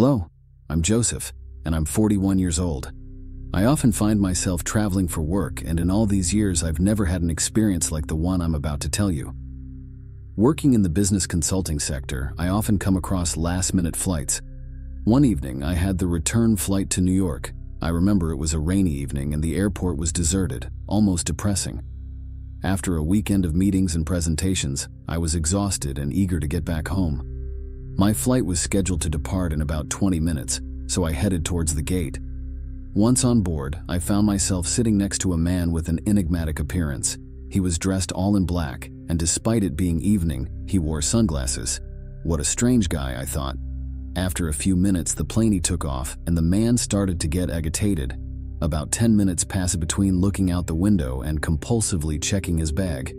Hello, I'm Joseph, and I'm 41 years old. I often find myself traveling for work, and in all these years I've never had an experience like the one I'm about to tell you. Working in the business consulting sector, I often come across last-minute flights. One evening, I had the return flight to New York. I remember it was a rainy evening and the airport was deserted, almost depressing. After a weekend of meetings and presentations, I was exhausted and eager to get back home. My flight was scheduled to depart in about 20 minutes, so I headed towards the gate. Once on board, I found myself sitting next to a man with an enigmatic appearance. He was dressed all in black, and despite it being evening, he wore sunglasses. What a strange guy, I thought. After a few minutes, the plane took off, and the man started to get agitated. About 10 minutes passed between looking out the window and compulsively checking his bag.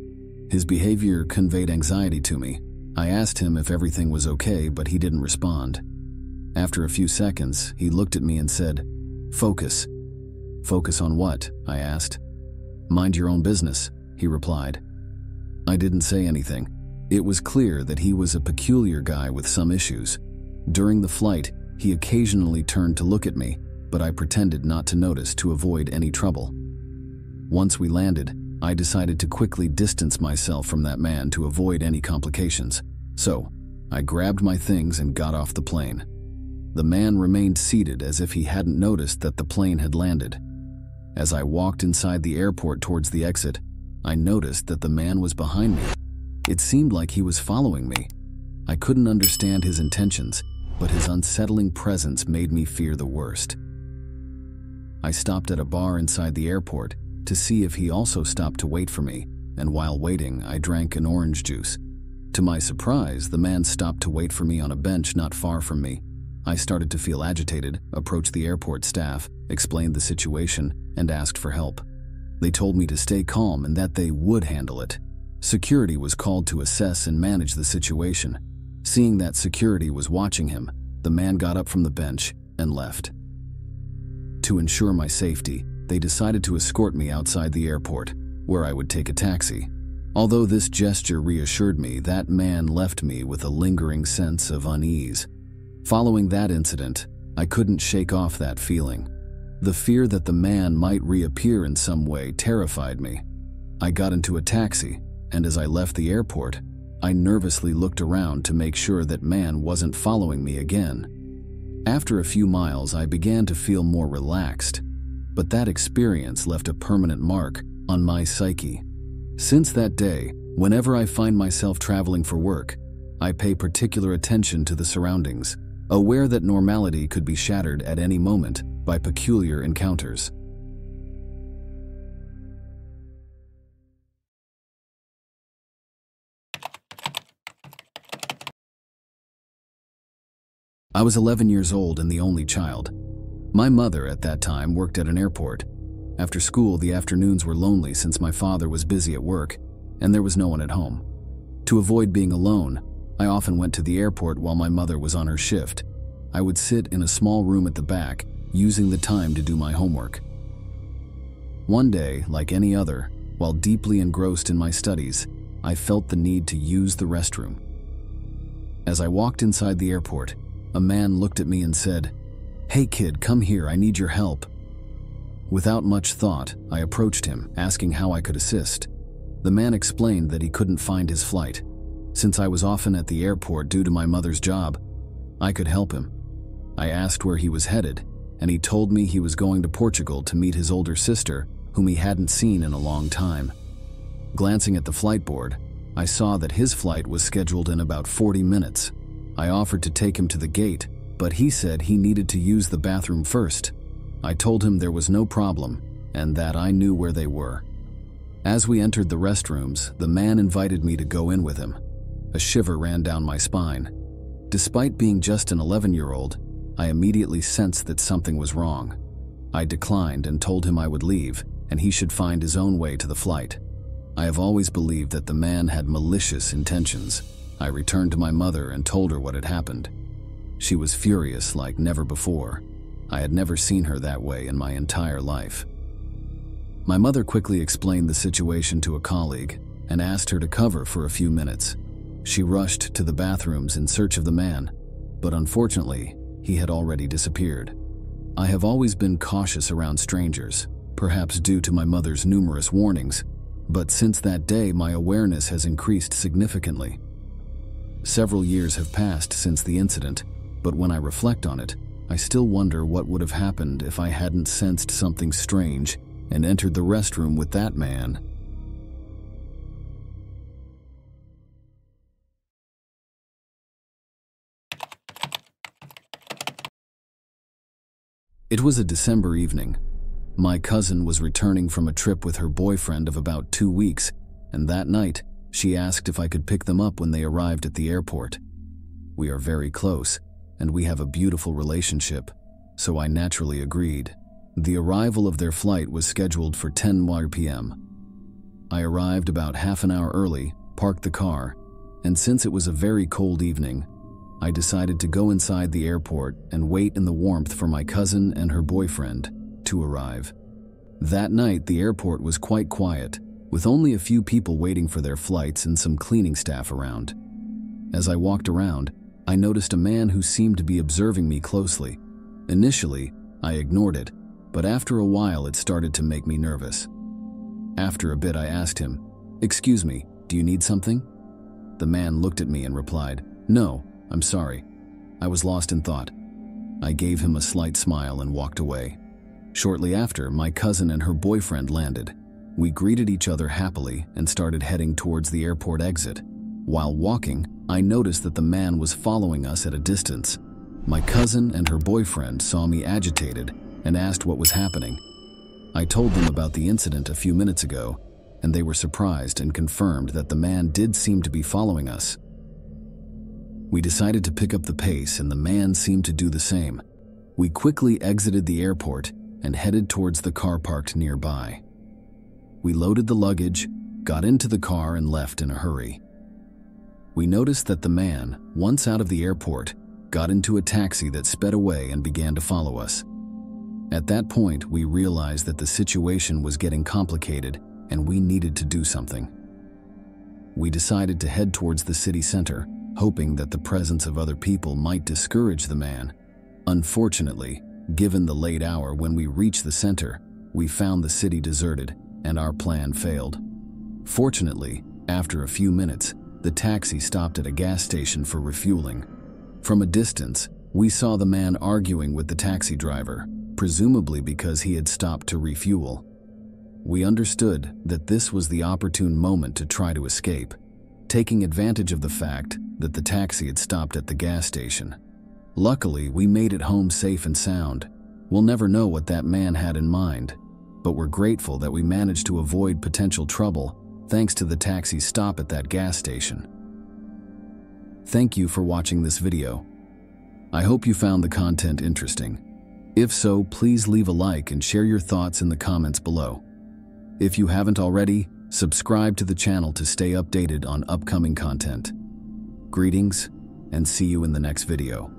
His behavior conveyed anxiety to me. I asked him if everything was okay, but he didn't respond. After a few seconds, he looked at me and said, "Focus." "Focus on what?" I asked. "Mind your own business," he replied. I didn't say anything. It was clear that he was a peculiar guy with some issues. During the flight, he occasionally turned to look at me, but I pretended not to notice to avoid any trouble. Once we landed, I decided to quickly distance myself from that man to avoid any complications. So, I grabbed my things and got off the plane. The man remained seated as if he hadn't noticed that the plane had landed. As I walked inside the airport towards the exit, I noticed that the man was behind me. It seemed like he was following me. I couldn't understand his intentions, but his unsettling presence made me fear the worst. I stopped at a bar inside the airport to see if he also stopped to wait for me, and while waiting, I drank an orange juice. To my surprise, the man stopped to wait for me on a bench not far from me. I started to feel agitated, approached the airport staff, explained the situation, and asked for help. They told me to stay calm and that they would handle it. Security was called to assess and manage the situation. Seeing that security was watching him, the man got up from the bench and left. To ensure my safety, they decided to escort me outside the airport, where I would take a taxi. Although this gesture reassured me, that man left me with a lingering sense of unease. Following that incident, I couldn't shake off that feeling. The fear that the man might reappear in some way terrified me. I got into a taxi, and as I left the airport, I nervously looked around to make sure that man wasn't following me again. After a few miles, I began to feel more relaxed, but that experience left a permanent mark on my psyche. Since that day, whenever I find myself traveling for work, I pay particular attention to the surroundings, aware that normality could be shattered at any moment by peculiar encounters. I was 11 years old and the only child. My mother at that time worked at an airport. After school, the afternoons were lonely since my father was busy at work and there was no one at home. To avoid being alone, I often went to the airport while my mother was on her shift. I would sit in a small room at the back, using the time to do my homework. One day, like any other, while deeply engrossed in my studies, I felt the need to use the restroom. As I walked inside the airport, a man looked at me and said, "Hey kid, come here, I need your help." Without much thought, I approached him, asking how I could assist. The man explained that he couldn't find his flight. Since I was often at the airport due to my mother's job, I could help him. I asked where he was headed, and he told me he was going to Portugal to meet his older sister, whom he hadn't seen in a long time. Glancing at the flight board, I saw that his flight was scheduled in about 40 minutes. I offered to take him to the gate, but he said he needed to use the bathroom first. I told him there was no problem, and that I knew where they were. As we entered the restrooms, the man invited me to go in with him. A shiver ran down my spine. Despite being just an 11-year-old, I immediately sensed that something was wrong. I declined and told him I would leave, and he should find his own way to the flight. I have always believed that the man had malicious intentions. I returned to my mother and told her what had happened. She was furious like never before. I had never seen her that way in my entire life. My mother quickly explained the situation to a colleague and asked her to cover for a few minutes. She rushed to the bathrooms in search of the man, but unfortunately, he had already disappeared. I have always been cautious around strangers, perhaps due to my mother's numerous warnings, but since that day my awareness has increased significantly. Several years have passed since the incident, but when I reflect on it, I still wonder what would have happened if I hadn't sensed something strange and entered the restroom with that man. It was a December evening. My cousin was returning from a trip with her boyfriend of about 2 weeks, and that night, she asked if I could pick them up when they arrived at the airport. We are very close, and we have a beautiful relationship, so I naturally agreed. The arrival of their flight was scheduled for 10 p.m. I arrived about half an hour early, parked the car, and since it was a very cold evening, I decided to go inside the airport and wait in the warmth for my cousin and her boyfriend to arrive. That night, the airport was quite quiet, with only a few people waiting for their flights and some cleaning staff around. As I walked around, I noticed a man who seemed to be observing me closely. Initially, I ignored it, but after a while it started to make me nervous. After a bit, I asked him, "Excuse me, do you need something?" The man looked at me and replied, "No, I'm sorry." I was lost in thought. I gave him a slight smile and walked away. Shortly after, my cousin and her boyfriend landed. We greeted each other happily and started heading towards the airport exit. While walking, I noticed that the man was following us at a distance. My cousin and her boyfriend saw me agitated and asked what was happening. I told them about the incident a few minutes ago, and they were surprised and confirmed that the man did seem to be following us. We decided to pick up the pace, and the man seemed to do the same. We quickly exited the airport and headed towards the car parked nearby. We loaded the luggage, got into the car, and left in a hurry. We noticed that the man, once out of the airport, got into a taxi that sped away and began to follow us. At that point, we realized that the situation was getting complicated and we needed to do something. We decided to head towards the city center, hoping that the presence of other people might discourage the man. Unfortunately, given the late hour when we reached the center, we found the city deserted and our plan failed. Fortunately, after a few minutes, the taxi stopped at a gas station for refueling. From a distance, we saw the man arguing with the taxi driver, presumably because he had stopped to refuel. We understood that this was the opportune moment to try to escape, taking advantage of the fact that the taxi had stopped at the gas station. Luckily, we made it home safe and sound. We'll never know what that man had in mind, but we're grateful that we managed to avoid potential trouble thanks to the taxi's stop at that gas station. Thank you for watching this video. I hope you found the content interesting. If so, please leave a like and share your thoughts in the comments below. If you haven't already, subscribe to the channel to stay updated on upcoming content. Greetings, and see you in the next video.